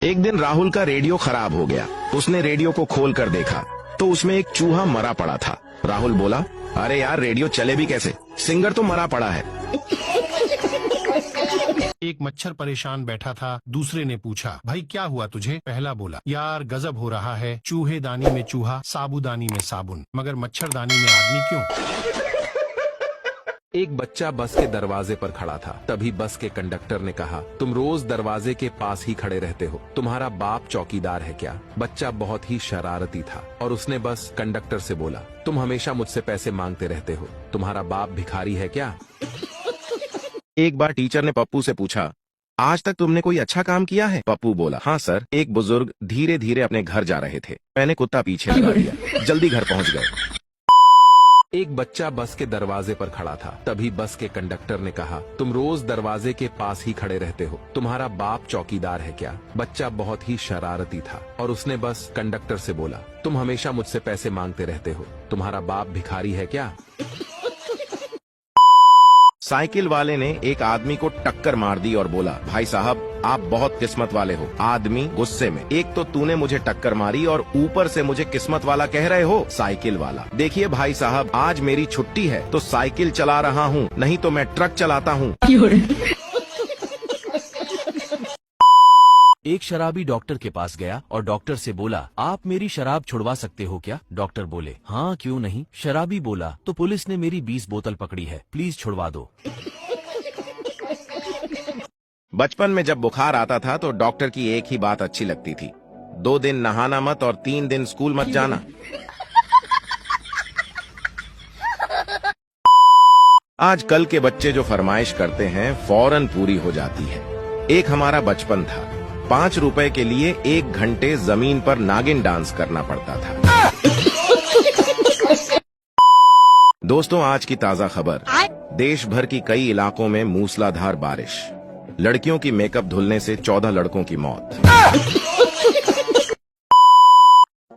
एक दिन राहुल का रेडियो खराब हो गया। उसने रेडियो को खोल कर देखा तो उसमें एक चूहा मरा पड़ा था। राहुल बोला, अरे यार रेडियो चले भी कैसे, सिंगर तो मरा पड़ा है। एक मच्छर परेशान बैठा था। दूसरे ने पूछा, भाई क्या हुआ तुझे? पहला बोला, यार गजब हो रहा है, चूहेदानी में चूहा, साबुदानी में साबुन, मगर मच्छरदानी में आदमी क्यों? एक बच्चा बस के दरवाजे पर खड़ा था। तभी बस के कंडक्टर ने कहा, तुम रोज दरवाजे के पास ही खड़े रहते हो, तुम्हारा बाप चौकीदार है क्या? बच्चा बहुत ही शरारती था और उसने बस कंडक्टर से बोला, तुम हमेशा मुझसे पैसे मांगते रहते हो, तुम्हारा बाप भिखारी है क्या? एक बार टीचर ने पप्पू से पूछा, आज तक तुमने कोई अच्छा काम किया है? पप्पू बोला, हाँ सर। एक बुजुर्ग धीरे धीरे अपने घर जा रहे थे, मैंने कुत्ता पीछे लगा दिया, जल्दी घर पहुंच गए। एक बच्चा बस के दरवाजे पर खड़ा था। तभी बस के कंडक्टर ने कहा, तुम रोज दरवाजे के पास ही खड़े रहते हो, तुम्हारा बाप चौकीदार है क्या? बच्चा बहुत ही शरारती था और उसने बस कंडक्टर से बोला, तुम हमेशा मुझसे पैसे मांगते रहते हो, तुम्हारा बाप भिखारी है क्या? साइकिल वाले ने एक आदमी को टक्कर मार दी और बोला, भाई साहब आप बहुत किस्मत वाले हो। आदमी गुस्से में, एक तो तूने मुझे टक्कर मारी और ऊपर से मुझे किस्मत वाला कह रहे हो। साइकिल वाला, देखिए भाई साहब आज मेरी छुट्टी है तो साइकिल चला रहा हूँ, नहीं तो मैं ट्रक चलाता हूँ। एक शराबी डॉक्टर के पास गया और डॉक्टर से बोला, आप मेरी शराब छुड़वा सकते हो क्या? डॉक्टर बोले, हाँ क्यों नहीं। शराबी बोला, तो पुलिस ने मेरी 20 बोतल पकड़ी है, प्लीज छुड़वा दो। बचपन में जब बुखार आता था तो डॉक्टर की एक ही बात अच्छी लगती थी, 2 दिन नहाना मत और 3 दिन स्कूल मत जाना। आजकल के बच्चे जो फरमाइश करते हैं फौरन पूरी हो जाती है। एक हमारा बचपन था, 5 रुपए के लिए 1 घंटे जमीन पर नागिन डांस करना पड़ता था। दोस्तों आज की ताजा खबर, देश भर की कई इलाकों में मूसलाधार बारिश, लड़कियों की मेकअप धुलने से 14 लड़कों की मौत।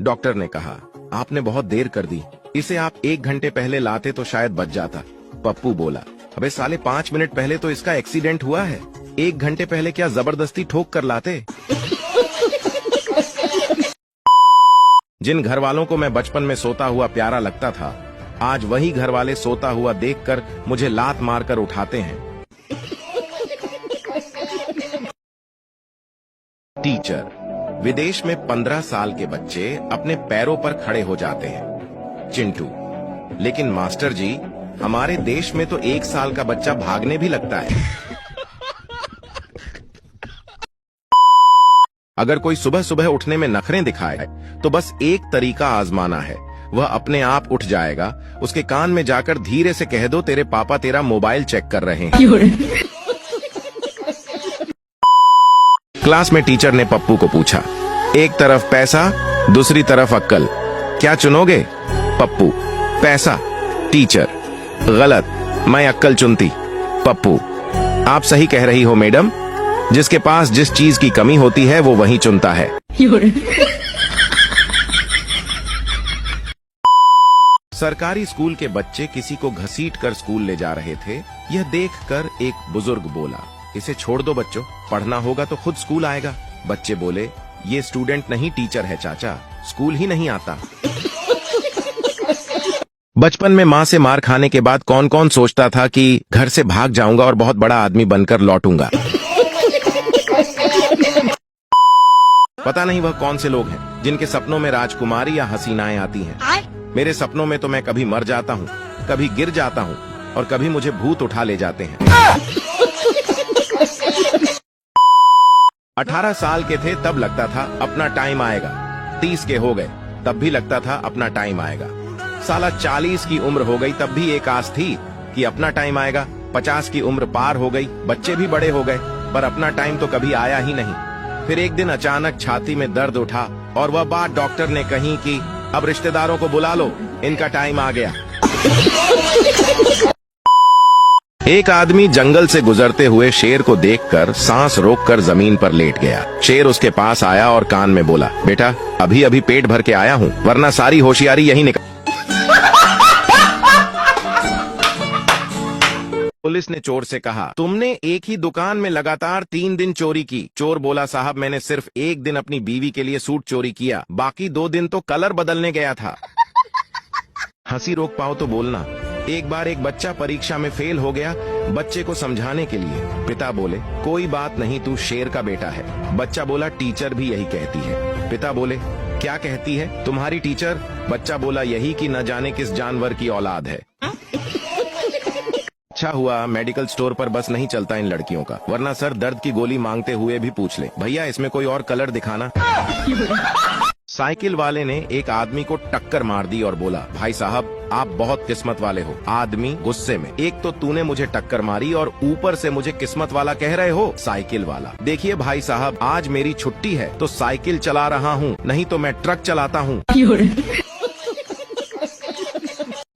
डॉक्टर ने कहा, आपने बहुत देर कर दी, इसे आप 1 घंटे पहले लाते तो शायद बच जाता। पप्पू बोला, अबे साले 5 मिनट पहले तो इसका एक्सीडेंट हुआ है, 1 घंटे पहले क्या जबरदस्ती ठोक कर लाते। जिन घर वालों को मैं बचपन में सोता हुआ प्यारा लगता था, आज वही घर वाले सोता हुआ देखकर मुझे लात मारकर उठाते हैं। टीचर, विदेश में 15 साल के बच्चे अपने पैरों पर खड़े हो जाते हैं। चिंटू, लेकिन मास्टर जी हमारे देश में तो 1 साल का बच्चा भागने भी लगता है। अगर कोई सुबह सुबह उठने में नखरे दिखाए तो बस एक तरीका आजमाना है, वह अपने आप उठ जाएगा। उसके कान में जाकर धीरे से कह दो, तेरे पापा तेरा मोबाइल चेक कर रहे हैं। क्लास में टीचर ने पप्पू को पूछा, एक तरफ पैसा दूसरी तरफ अक्कल, क्या चुनोगे? पप्पू, पैसा। टीचर, गलत, मैं अक्कल चुनती। पप्पू, आप सही कह रही हो मैडम, जिसके पास जिस चीज की कमी होती है वो वही चुनता है। सरकारी स्कूल के बच्चे किसी को घसीट कर स्कूल ले जा रहे थे। यह देखकर एक बुजुर्ग बोला, इसे छोड़ दो बच्चों, पढ़ना होगा तो खुद स्कूल आएगा। बच्चे बोले, ये स्टूडेंट नहीं टीचर है चाचा, स्कूल ही नहीं आता। बचपन में माँ से मार खाने के बाद कौन कौन सोचता था कि घर से भाग जाऊंगा और बहुत बड़ा आदमी बनकर लौटूंगा। पता नहीं वह कौन से लोग हैं जिनके सपनों में राजकुमारी या हसीनाएं आती हैं। मेरे सपनों में तो मैं कभी मर जाता हूँ, कभी गिर जाता हूँ और कभी मुझे भूत उठा ले जाते हैं। 18 साल के थे तब लगता था अपना टाइम आएगा, 30 के हो गए तब भी लगता था अपना टाइम आएगा, साला 40 की उम्र हो गई तब भी एक आस थी कि अपना टाइम आएगा, 50 की उम्र पार हो गई, बच्चे भी बड़े हो गए, पर अपना टाइम तो कभी आया ही नहीं। फिर एक दिन अचानक छाती में दर्द उठा और वह बात डॉक्टर ने कही कि अब रिश्तेदारों को बुला लो, इनका टाइम आ गया। एक आदमी जंगल से गुजरते हुए शेर को देखकर सांस रोककर जमीन पर लेट गया। शेर उसके पास आया और कान में बोला, बेटा अभी अभी पेट भर के आया हूँ, वरना सारी होशियारी यही निकल पुलिस ने चोर से कहा, तुमने एक ही दुकान में लगातार 3 दिन चोरी की। चोर बोला, साहब मैंने सिर्फ एक दिन अपनी बीवी के लिए सूट चोरी किया, बाकी 2 दिन तो कलर बदलने गया था। हंसी रोक पाओ तो बोलना। एक बार एक बच्चा परीक्षा में फेल हो गया। बच्चे को समझाने के लिए पिता बोले, कोई बात नहीं, तू शेर का बेटा है। बच्चा बोला, टीचर भी यही कहती है। पिता बोले, क्या कहती है तुम्हारी टीचर? बच्चा बोला, यही कि न जाने किस जानवर की औलाद है। अच्छा हुआ मेडिकल स्टोर पर बस नहीं चलता इन लड़कियों का, वरना सर दर्द की गोली मांगते हुए भी पूछ ले, भैया इसमें कोई और कलर दिखाना। साइकिल वाले ने एक आदमी को टक्कर मार दी और बोला, भाई साहब आप बहुत किस्मत वाले हो। आदमी गुस्से में, एक तो तूने मुझे टक्कर मारी और ऊपर से मुझे किस्मत वाला कह रहे हो। साइकिल वाला, देखिए भाई साहब आज मेरी छुट्टी है तो साइकिल चला रहा हूँ, नहीं तो मैं ट्रक चलाता हूँ।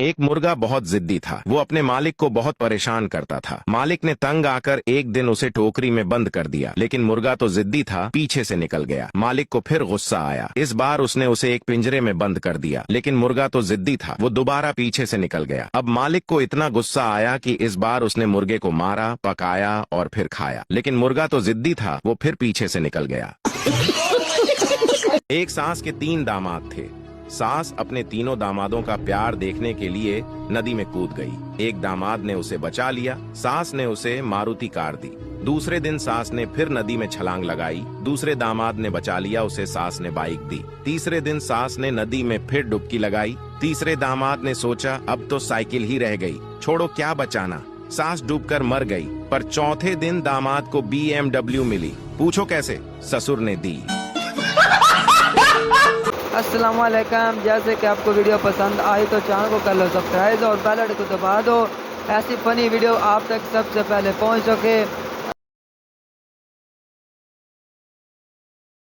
एक मुर्गा बहुत जिद्दी था। वो अपने मालिक को बहुत परेशान करता था। मालिक ने तंग आकर एक दिन उसे टोकरी में बंद कर दिया, लेकिन मुर्गा तो जिद्दी था, पीछे से निकल गया। मालिक को फिर गुस्सा आया। इस बार उसने उसे एक पिंजरे में बंद कर दिया, लेकिन मुर्गा तो जिद्दी था, वो दोबारा पीछे से निकल गया। अब मालिक को इतना गुस्सा आया कि इस बार उसने मुर्गे को मारा, पकाया और फिर खाया, लेकिन मुर्गा तो जिद्दी था, वो फिर पीछे से निकल गया। एक सास के 3 दामाद थे। सास अपने तीनों दामादों का प्यार देखने के लिए नदी में कूद गई। एक दामाद ने उसे बचा लिया। सास ने उसे मारुति कार दी। दूसरे दिन सास ने फिर नदी में छलांग लगाई। दूसरे दामाद ने बचा लिया, उसे सास ने बाइक दी। तीसरे दिन सास ने नदी में फिर डुबकी लगाई। तीसरे दामाद ने सोचा अब तो साइकिल ही रह गई, छोड़ो क्या बचाना। सास डूबकर मर गई। पर चौथे दिन दामाद को BMW मिली। पूछो कैसे? ससुर ने दी। अस्सलामुअलैकुम। जैसे कि आपको वीडियो पसंद आई तो चैनल को कर लो सब्सक्राइब और बेल आइकन को दबा दो, ऐसी फनी वीडियो आप तक सबसे पहले पहुंच सके।